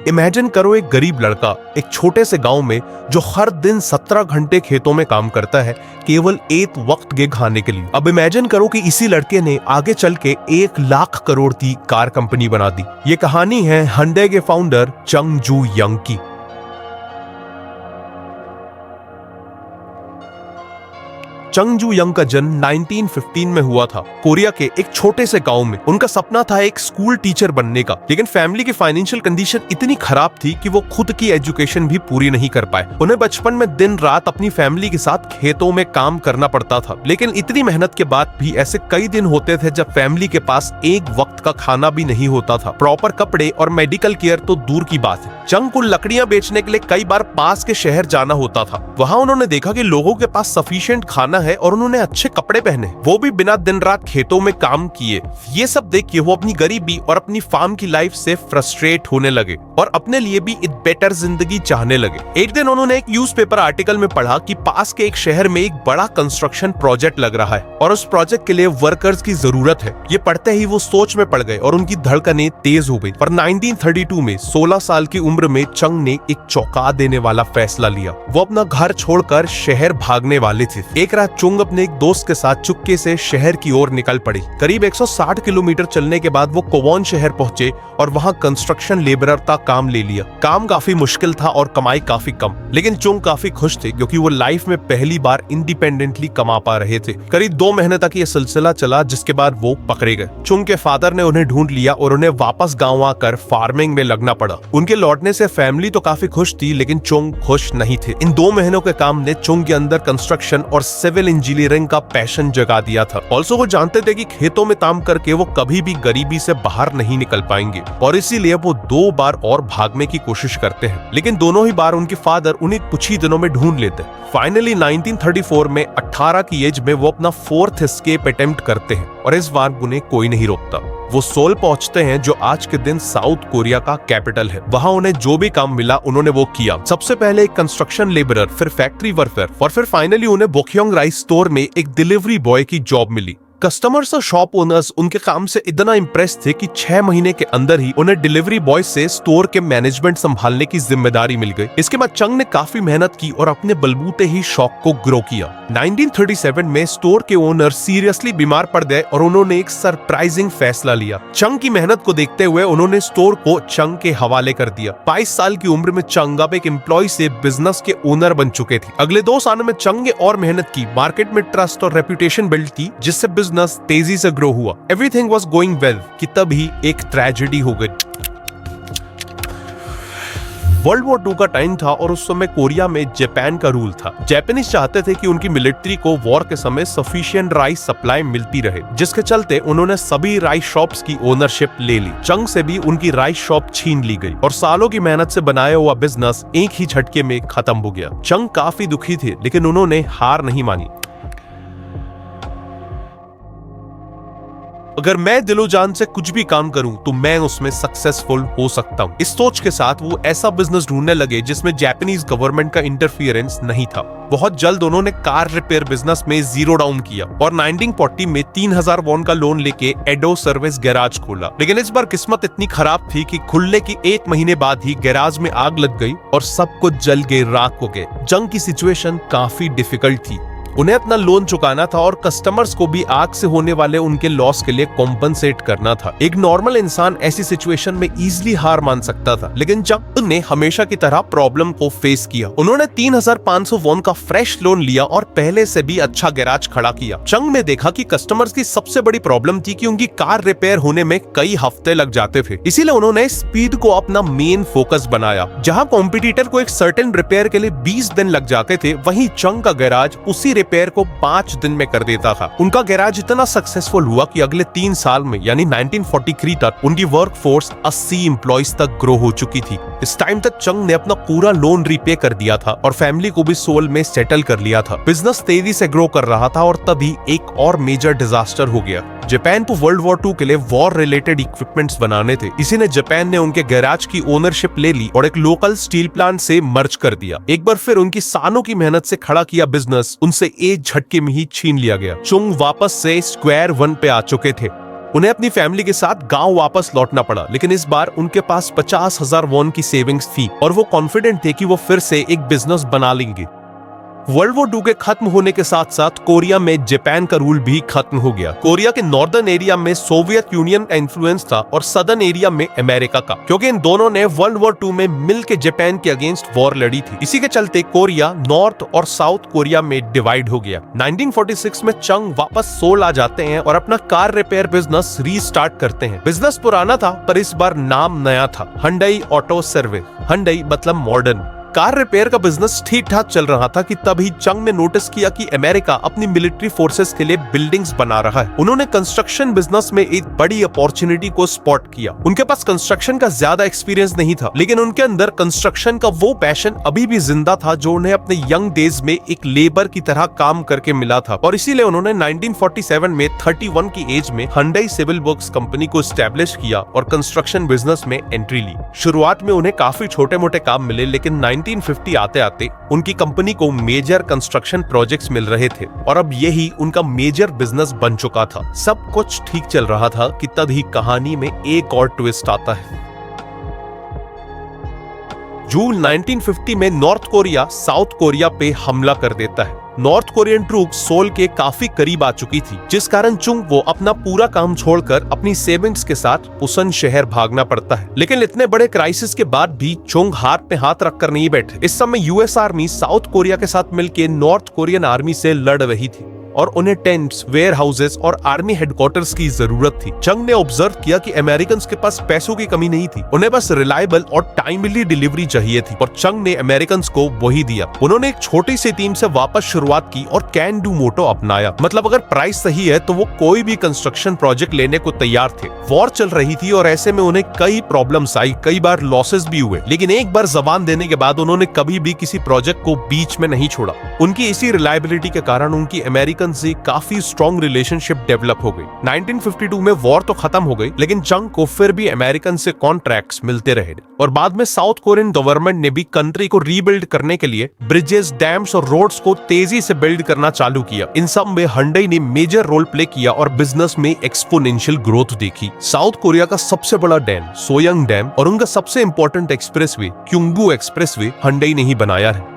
Imagine करो एक गरीब लड़का एक छोटे से गांव में जो हर दिन 17 घंटे खेतों में काम करता है केवल एक वक्त के खाने के लिए। अब इमेजिन करो कि इसी लड़के ने आगे चल के 1 लाख करोड़ की कार कंपनी बना दी। ये कहानी है Hyundai के फाउंडर चंग जू यंग की। चंग जू यंग का जन्म 1915 में हुआ था कोरिया के एक छोटे से गांव में। उनका सपना था एक स्कूल टीचर बनने का, लेकिन फैमिली की फाइनेंशियल कंडीशन इतनी खराब थी कि वो खुद की एजुकेशन भी पूरी नहीं कर पाए। उन्हें बचपन में दिन रात अपनी फैमिली के साथ खेतों में काम करना पड़ता था। लेकिन इतनी मेहनत के बाद भी ऐसे कई दिन होते थे जब फैमिली के पास एक वक्त का खाना भी नहीं होता था। प्रॉपर कपड़े और मेडिकल केयर तो दूर की बात है। चंग को लकड़ियां बेचने के लिए कई बार पास के शहर जाना होता था। वहां उन्होंने देखा कि लोगों के पास सफिशिएंट खाना है और उन्होंने अच्छे कपड़े पहने, वो भी बिना दिन रात खेतों में काम किए। ये सब देख के वो अपनी गरीबी और अपनी फार्म की लाइफ से फ्रस्ट्रेट होने लगे और अपने लिए भी एक बेटर जिंदगी चाहने लगे। एक दिन उन्होंने एक न्यूज़पेपर आर्टिकल में पढ़ा कि पास के एक शहर में एक बड़ा कंस्ट्रक्शन प्रोजेक्ट लग रहा है और उस प्रोजेक्ट के लिए वर्कर्स की जरूरत है। ये पढ़ते ही वो सोच में पड़ गए और उनकी धड़कनें तेज हो गई। पर 1932 में 16 साल की उम्र में चंग ने एक चौंका देने वाला फैसला लिया। वो अपना घर छोड़कर शहर भागने वाले थे। एक रात चंग अपने एक दोस्त के साथ चुपके से शहर की ओर निकल पड़ी। करीब 160 किलोमीटर चलने के बाद वो कोवॉन शहर पहुंचे और वहां कंस्ट्रक्शन लेबरर का काम ले लिया। काम काफी मुश्किल था और कमाई काफी कम, लेकिन चंग काफी खुश थे क्योंकि वो लाइफ में पहली बार इंडिपेंडेंटली कमा पा रहे थे। करीब 2 महीने तक ये सिलसिला चला, जिसके बाद वो पकड़े गए। चंग के फादर ने उन्हें ढूंढ लिया और उन्हें वापस गाँव आकर फार्मिंग में लगना पड़ा। उनके लौटने से फैमिली तो काफी खुश थी, लेकिन चंग खुश नहीं थे। इन 2 महीनों के काम ने चंग के अंदर कंस्ट्रक्शन और सिविल इंजीनियरिंग का पैशन जगा दिया था। ऑल्सो वो जानते थे कि खेतों में काम करके वो कभी भी गरीबी से बाहर नहीं निकल पाएंगे और इसीलिए वो 2 बार और भागने की कोशिश करते हैं, लेकिन दोनों ही बार उनके फादर उन्हें कुछ ही दिनों में ढूंढ लेते। फाइनली 1934 में 18 की एज में वो अपना 4th एस्केप अटेम्प्ट करते हैं और इस बार उन्हें कोई नहीं रोकता। वो सोल पहुंचते हैं जो आज के दिन साउथ कोरिया का कैपिटल है। वहां उन्हें जो भी काम मिला उन्होंने वो किया। सबसे पहले एक कंस्ट्रक्शन लेबरर, फिर फैक्ट्री वर्कर और फिर फाइनली उन्हें बोक्योंग राइस स्टोर में एक डिलीवरी बॉय की जॉब मिली। कस्टमर्स और शॉप ओनर्स उनके काम से इतना इम्प्रेस थे कि 6 महीने के अंदर ही उन्हें डिलीवरी बॉय से स्टोर के मैनेजमेंट संभालने की जिम्मेदारी मिल गई। इसके बाद चंग ने काफी मेहनत की और अपने बलबूते ही शौक को ग्रो किया। 1937 में स्टोर के ओनर सीरियसली बीमार पड़ गए और उन्होंने एक सरप्राइजिंग फैसला लिया। चंग की मेहनत को देखते हुए उन्होंने स्टोर को चंग के हवाले कर दिया। 22 साल की उम्र में चंग अब एक एम्प्लॉय से बिजनेस के ओनर बन चुके थे। अगले 2 सालों में चंग ने और मेहनत की, मार्केट में ट्रस्ट और रेपुटेशन बिल्ड की, जिससे बिजनेस तेजी से ग्रो हुआ। एवरीथिंग वाज गोइंग वेल कि तभी एक ट्रेजेडी हो गई। वर्ल्ड वॉर 2 का टाइम था और उस समय कोरिया में जापान का रूल था। जापानीज चाहते थे कि उनकी मिलिट्री को वॉर के समय सफिशिएंट राइस सप्लाई मिलती रहे, जिसके चलते उन्होंने सभी राइस शॉप्स की ओनरशिप ले ली। चंग से भी उनकी राइस शॉप छीन ली गई और सालों की मेहनत से बनाया हुआ बिजनेस एक ही झटके में खत्म हो गया। चंग काफी दुखी थे, लेकिन उन्होंने हार नहीं मानी। अगर मैं दिलो जान से कुछ भी काम करूं तो मैं उसमें सक्सेसफुल हो सकता हूं। इस सोच के साथ वो ऐसा बिजनेस ढूंढने लगे जिसमें जापानीज गवर्नमेंट का इंटरफियरेंस नहीं था। बहुत जल्द उन्होंने कार रिपेयर बिजनेस में जीरो डाउन किया और 1940 में 3000 वॉन का लोन लेके एडो सर्विस गैराज खोला। लेकिन इस बार किस्मत इतनी खराब थी कि खुलने की 1 महीने बाद ही गैराज में आग लग गई और सब कुछ जल के राख हो गए। चंग की सिचुएशन काफी डिफिकल्ट थी। उन्हें अपना लोन चुकाना था और कस्टमर्स को भी आग से होने वाले उनके लॉस के लिए कॉम्पनसेट करना था। एक नॉर्मल इंसान ऐसी सिचुएशन में इजीली हार मान सकता था, लेकिन चंग ने हमेशा की तरह प्रॉब्लम को फेस किया। उन्होंने 3500 वॉन का फ्रेश लोन लिया और पहले से भी अच्छा गैराज खड़ा किया। चंग ने देखा कि कस्टमर्स की सबसे बड़ी प्रॉब्लम थी कि उनकी कार रिपेयर होने में कई हफ्ते लग जाते थे। इसीलिए उन्होंने स्पीड को अपना मेन फोकस बनाया। जहां कॉम्पिटिटर को एक सर्टेन रिपेयर के लिए 20 दिन लग जाते थे, वहीं चंग का गैराज उसी रिपेयर को 5 दिन में कर देता था। उनका गैराज इतना सक्सेसफुल हुआ कि अगले 3 साल में यानी 1943 तक उनकी वर्क फोर्स 80 एम्प्लॉइज तक ग्रो हो चुकी थी। इस टाइम तक चंग ने अपना पूरा लोन रीपे कर दिया था और फैमिली को भी सोल में सेटल कर लिया था। बिजनेस तेजी से ग्रो कर रहा था और तभी एक और मेजर डिजास्टर हो गया। जापान को वर्ल्ड वॉर 2 के लिए वॉर रिलेटेड इक्विपमेंट्स बनाने थे। इसी ने जापान ने उनके गैराज की ओनरशिप ले ली और एक लोकल स्टील प्लांट से मर्ज कर दिया। एक बार फिर उनकी सालों की मेहनत से खड़ा किया बिजनेस उनसे एक झटके में ही छीन लिया गया। चंग वापस से स्क्वायर वन पे आ चुके थे। उन्हें अपनी फैमिली के साथ गांव वापस लौटना पड़ा, लेकिन इस बार उनके पास 50,000 वॉन की सेविंग्स थी और वो कॉन्फिडेंट थे कि वो फिर से एक बिजनेस बना लेंगे। वर्ल्ड वॉर 2 के खत्म होने के साथ साथ कोरिया में जापान का रूल भी खत्म हो गया। कोरिया के नॉर्दर्न एरिया में सोवियत यूनियन का इन्फ्लुएंस था और सदर्न एरिया में अमेरिका का, क्योंकि इन दोनों ने वर्ल्ड वॉर 2 में मिलकर जापान के अगेंस्ट वॉर लड़ी थी। इसी के चलते कोरिया नॉर्थ और साउथ कोरिया में डिवाइड हो गया। 1946 में चंग वापस सोल आ जाते हैं और अपना कार रिपेयर बिजनेस रीस्टार्ट करते हैं। बिजनेस पुराना था पर इस बार नाम नया था, हुंडई ऑटो सर्विस। हुंडई मतलब मॉडर्न। कार रिपेयर का बिजनेस ठीक ठाक चल रहा था कि तभी चंग ने नोटिस किया कि अमेरिका अपनी मिलिट्री फोर्सेस के लिए बिल्डिंग्स बना रहा है। उन्होंने कंस्ट्रक्शन बिजनेस में एक बड़ी अपॉर्चुनिटी को स्पॉट किया। उनके पास कंस्ट्रक्शन का ज्यादा एक्सपीरियंस नहीं था, लेकिन उनके अंदर कंस्ट्रक्शन का वो पैशन अभी भी जिंदा था जो उन्हें अपने यंग डेज में एक लेबर की तरह काम करके मिला था। और इसीलिए उन्होंने 1947 में 31 की एज में हुंडई सिविल वर्क्स कंपनी को एस्टेब्लिश किया और कंस्ट्रक्शन बिजनेस में एंट्री ली। शुरुआत में उन्हें काफी छोटे मोटे काम मिले, लेकिन 1950 आते आते उनकी कंपनी को मेजर कंस्ट्रक्शन प्रोजेक्ट्स मिल रहे थे और अब यही उनका मेजर बिजनेस बन चुका था। सब कुछ ठीक चल रहा था कि तभी कहानी में एक और ट्विस्ट आता है। जून 1950 में नॉर्थ कोरिया साउथ कोरिया पे हमला कर देता है। नॉर्थ कोरियन ट्रूप सोल के काफी करीब आ चुकी थी, जिस कारण चुंग को अपना पूरा काम छोड़कर अपनी सेविंग्स के साथ पुसन शहर भागना पड़ता है। लेकिन इतने बड़े क्राइसिस के बाद भी चुंग हाथ पे हाथ रखकर नहीं बैठे। इस समय यूएस आर्मी साउथ कोरिया के साथ मिलकर नॉर्थ कोरियन आर्मी से लड़ रही थी और उन्हें टेंट्स, वेयर हाउसेस और आर्मी हेडक्वार्टर्स की जरूरत थी। चंग ने ऑब्जर्व किया कि अमेरिकन्स के पास पैसों की कमी नहीं थी, उन्हें बस रिलायबल और टाइमली डिलीवरी चाहिए थी और चंग ने अमेरिकन्स को वही दिया। उन्होंने एक छोटी सी टीम से वापस शुरुआत की और कैन डू मोटो अपनाया, मतलब अगर प्राइस सही है तो वो कोई भी कंस्ट्रक्शन प्रोजेक्ट लेने को तैयार थे। वॉर चल रही थी और ऐसे में उन्हें कई प्रॉब्लम्स आई, कई बार लॉसेस भी हुए, लेकिन एक बार जबान देने के बाद उन्होंने कभी भी किसी प्रोजेक्ट को बीच में नहीं छोड़ा। उनकी इसी रिलायबिलिटी के कारण उनकी अमेरिकन से काफी स्ट्रॉन्ग रिलेशनशिप डेवलप हो गई। 1952 में वॉर तो खत्म हो गई, लेकिन चंग को फिर भी अमेरिकन से कॉन्ट्रैक्ट्स मिलते रहे और बाद में साउथ कोरियन गवर्नमेंट ने भी कंट्री को रीबिल्ड करने के लिए ब्रिजेस, डैम्स और रोड्स को तेजी से बिल्ड करना चालू किया। इन सब में हुंडई ने मेजर रोल प्ले किया और बिजनेस में एक्सपोनेंशियल ग्रोथ देखी। साउथ कोरिया का सबसे बड़ा डैम सोयंग डैम और उनका सबसे इंपॉर्टेंट एक्सप्रेसवे क्योंगू एक्सप्रेसवे हुंडई ने ही बनाया है।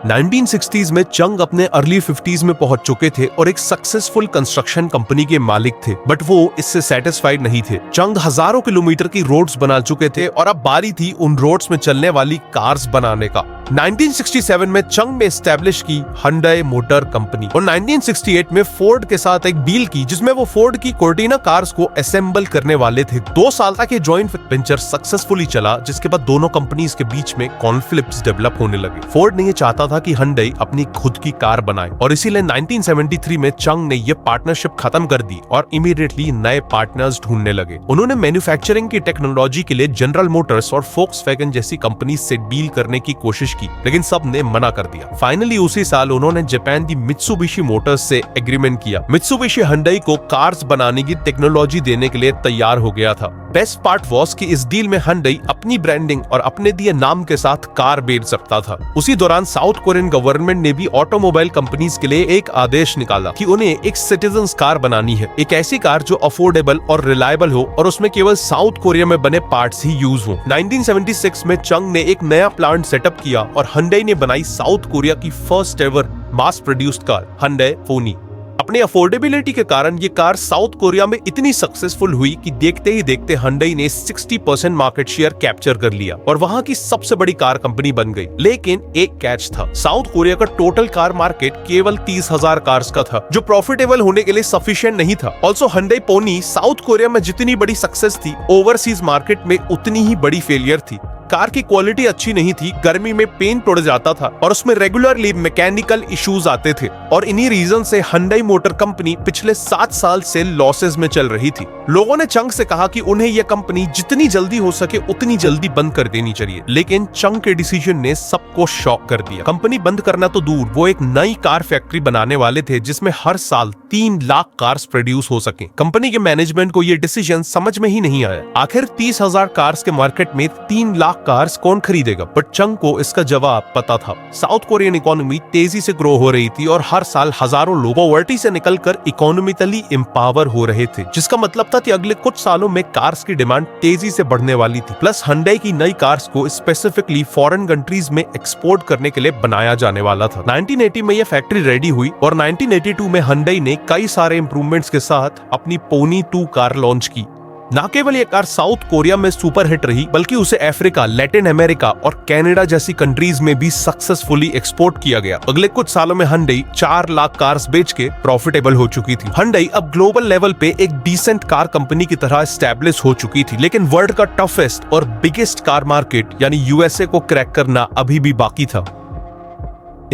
1960s में चंग अपने अर्ली 50s में पहुंच चुके थे और एक सक्सेसफुल कंस्ट्रक्शन कंपनी के मालिक थे, बट वो इससे सेटिस्फाइड नहीं थे। चंग हजारों किलोमीटर की रोड्स बना चुके थे और अब बारी थी उन रोड्स में चलने वाली कार्स बनाने का। 1967 में चंग ने एस्टेब्लिश की हुंडई मोटर कंपनी और 1968 में फोर्ड के साथ एक डील की जिसमें वो फोर्ड की कोर्टिना कार्स को असेंबल करने वाले थे। 2 साल तक ये जॉइंट वेंचर सक्सेसफुली चला, जिसके बाद दोनों कंपनीज के बीच में कॉन्फ्लिक्ट्स डेवलप होने लगे। फोर्ड ने ये चाहता था कि हुंडई अपनी खुद की कार बनाए और इसीलिए 1973 में चंग ने ये पार्टनरशिप खत्म कर दी और इमीडिएटली नए पार्टनर्स ढूंढने लगे। उन्होंने मैन्युफैक्चरिंग की टेक्नोलॉजी के लिए जनरल मोटर्स और फोक्सवैगन जैसी कंपनी से डील करने की कोशिश की, लेकिन सब ने मना कर दिया। फाइनली उसी साल उन्होंने जापान की मित्सुबिशी मोटर्स से एग्रीमेंट किया। मित्सुबिशी हुंडई को कार्स बनाने की टेक्नोलॉजी देने के लिए तैयार हो गया था। बेस्ट पार्ट वाज कि इस डील में हुंडई अपनी ब्रांडिंग और अपने दिए नाम के साथ कार बेच सकता था। उसी दौरान साउथ कोरियन गवर्नमेंट ने भी ऑटोमोबाइल कंपनीज के लिए एक आदेश निकाला कि उन्हें एक सिटीजन्स कार बनानी है, एक ऐसी कार जो अफोर्डेबल और रिलायबल हो और उसमें केवल साउथ कोरिया में बने पार्ट्स ही यूज हो। 1976 में चंग ने एक नया प्लांट सेटअप किया और हुंडई ने बनाई साउथ कोरिया की first ever mass produced car Hyundai Fani. अपने अफोर्डेबिलिटी के कारण ये कार साउथ कोरिया में इतनी सक्सेसफुल हुई कि देखते ही देखते हुंडई ने 60% मार्केट शेयर कैप्चर कर लिया और वहां की सबसे बड़ी कार कंपनी बन गई। लेकिन एक कैच था, साउथ कोरिया का टोटल कार मार्केट केवल 30,000 कार्स का था, जो प्रॉफिटेबल होने के लिए सफिशिएंट नहीं था। Also Hyundai Pony South Korea में जितनी बड़ी सक्सेस थी, ओवरसीज मार्केट में उतनी ही बड़ी फेलियर थी। कार की क्वालिटी अच्छी नहीं थी, गर्मी में पेंट उड़ जाता था और उसमें रेगुलरली मैकेनिकल इश्यूज आते थे और इन्हीं रीजन से हुंडई मोटर कंपनी पिछले 7 साल से लॉसेस में चल रही थी। लोगों ने चंग से कहा कि उन्हें यह कंपनी जितनी जल्दी हो सके उतनी जल्दी बंद कर देनी चाहिए, लेकिन चंग के डिसीजन ने सबको शॉक कर दिया। कंपनी बंद करना तो दूर, वो एक नई कार फैक्ट्री बनाने वाले थे जिसमें हर साल 3 लाख कार्स प्रोड्यूस हो सके। कंपनी के मैनेजमेंट को यह डिसीजन समझ में ही नहीं आया। आखिर 30,000 कार्स के मार्केट में 3 लाख लाख कार्स कौन खरीदेगा? बट चंग को इसका जवाब पता था। साउथ कोरियन इकोनॉमी तेजी से ग्रो हो रही थी और हर साल हजारों लोग पॉवर्टी से निकलकर इकोनॉमिकली एम्पावर हो रहे थे, जिसका मतलब था कि अगले कुछ सालों में कार्स की डिमांड तेजी से बढ़ने वाली थी। प्लस Hyundai की नई कार्स को स्पेसिफिकली फॉरेन कंट्रीज में एक्सपोर्ट करने के लिए बनाया जाने वाला था। 1980 में यह फैक्ट्री रेडी हुई और 1982 में Hyundai ने कई सारे इंप्रूवमेंट्स के साथ अपनी पोनी 2 कार लॉन्च की। न केवल ये कार साउथ कोरिया में सुपर हिट रही, बल्कि उसे अफ्रीका, लैटिन अमेरिका और कनाडा जैसी कंट्रीज में भी सक्सेसफुली एक्सपोर्ट किया गया। अगले कुछ सालों में Hyundai 4 लाख कार्स बेच के प्रॉफिटेबल हो चुकी थी। Hyundai अब ग्लोबल लेवल पे एक डिसेंट कार कंपनी की तरह एस्टैब्लिश हो चुकी थी, लेकिन वर्ल्ड का टफेस्ट और बिगेस्ट कार मार्केट यानी यूएसए को क्रैक करना अभी भी बाकी था।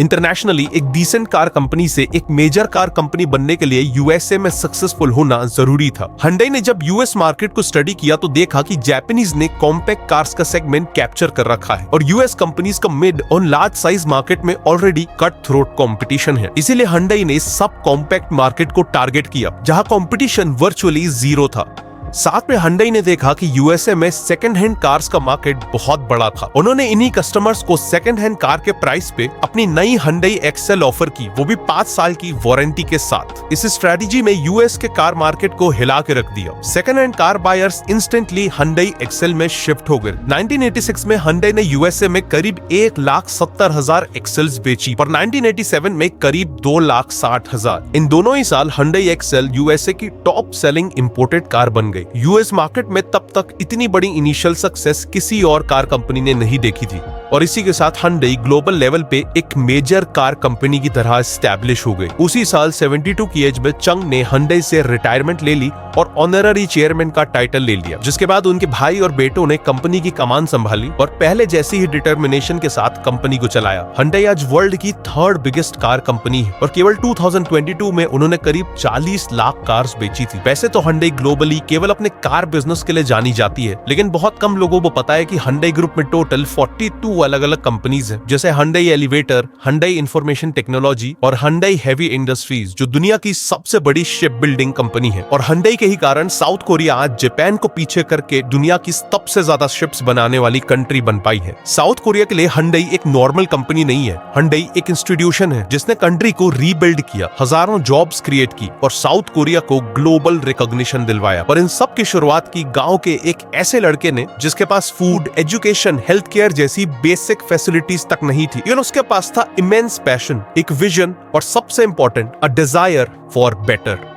इंटरनेशनली एक डिसेंट कार कंपनी से एक मेजर कार कंपनी बनने के लिए यूएसए में सक्सेसफुल होना जरूरी था। Hyundai ने जब यूएस मार्केट को स्टडी किया तो देखा कि जापानीज ने कॉम्पैक्ट कार्स का सेगमेंट कैप्चर कर रखा है और यूएस कंपनीज का मिड और लार्ज साइज मार्केट में ऑलरेडी कट थ्रोट कंपटीशन है। इसीलिए Hyundai ने सब कॉम्पैक्ट मार्केट को टारगेट किया, जहां कंपटीशन वर्चुअली जीरो था। साथ में Hyundai ने देखा कि यूएसए में सेकंड हैंड कार्स का मार्केट बहुत बड़ा था। उन्होंने इन्हीं कस्टमर्स को सेकंड हैंड कार के प्राइस पे अपनी नई Hyundai एक्सेल ऑफर की, वो भी 5 साल की वारंटी के साथ। इस स्ट्रेटजी में यूएस के कार मार्केट को हिला के रख दिया। Second hand car buyers instantly Hyundai Excel में शिफ्ट हो गए। 1986 में Hyundai ने यूएसए में करीब 1,70,000 एक्सेल्स बेची और 1987 में करीब 2,60,000। इन दोनों ही साल Hyundai एक्सेल यूएसए की टॉप सेलिंग इंपोर्टेड कार बन गई। यूएस मार्केट में तब तक इतनी बड़ी इनिशियल सक्सेस किसी और कार कंपनी ने नहीं देखी थी और इसी के साथ Hyundai ग्लोबल लेवल पे एक मेजर कार कंपनी की तरह एस्टैब्लिश हो गई। उसी साल 72 की एज में चंग ने Hyundai से रिटायरमेंट ले ली और ऑनररी चेयरमैन का टाइटल ले लिया, जिसके बाद उनके भाई और बेटों ने कंपनी की कमान संभाली और पहले जैसी ही डिटर्मिनेशन के साथ कंपनी को चलाया। Hyundai आज वर्ल्ड की 3rd बिगेस्ट कार कंपनी है और केवल 2022 में उन्होंने करीब 40 लाख कार्स बेची थी। वैसे तो Hyundai ग्लोबली केवल अपने कार बिजनेस के लिए जानी जाती है, लेकिन बहुत कम लोगों को पता है कि Hyundai ग्रुप में टोटल 42 अलग-अलग कंपनीज हैं, जैसे Hyundai elevator, Hyundai information technology और Hyundai हेवी इंडस्ट्रीज, जो दुनिया की सबसे बड़ी शिप बिल्डिंग कंपनी है। और Hyundai के ही कारण साउथ कोरिया आज जापान को पीछे करके दुनिया की सबसे ज्यादा शिप्स बनाने वाली कंट्री बन पाई है। साउथ कोरिया के लिए Hyundai एक नॉर्मल कंपनी नहीं है। Hyundai एक इंस्टीट्यूशन है जिसने कंट्री को रीबिल्ड किया, हजारों जॉब्स क्रिएट की और साउथ कोरिया को ग्लोबल रिकॉग्निशन दिलवाया। और इन सब की शुरुआत की गांव के एक ऐसे लड़के ने जिसके पास फूड, एजुकेशन, हेल्थ केयर जैसी बेसिक फैसिलिटीज तक नहीं थी, लेकिन उसके पास था इमेंस पैशन, एक विजन और सबसे important a desire for better.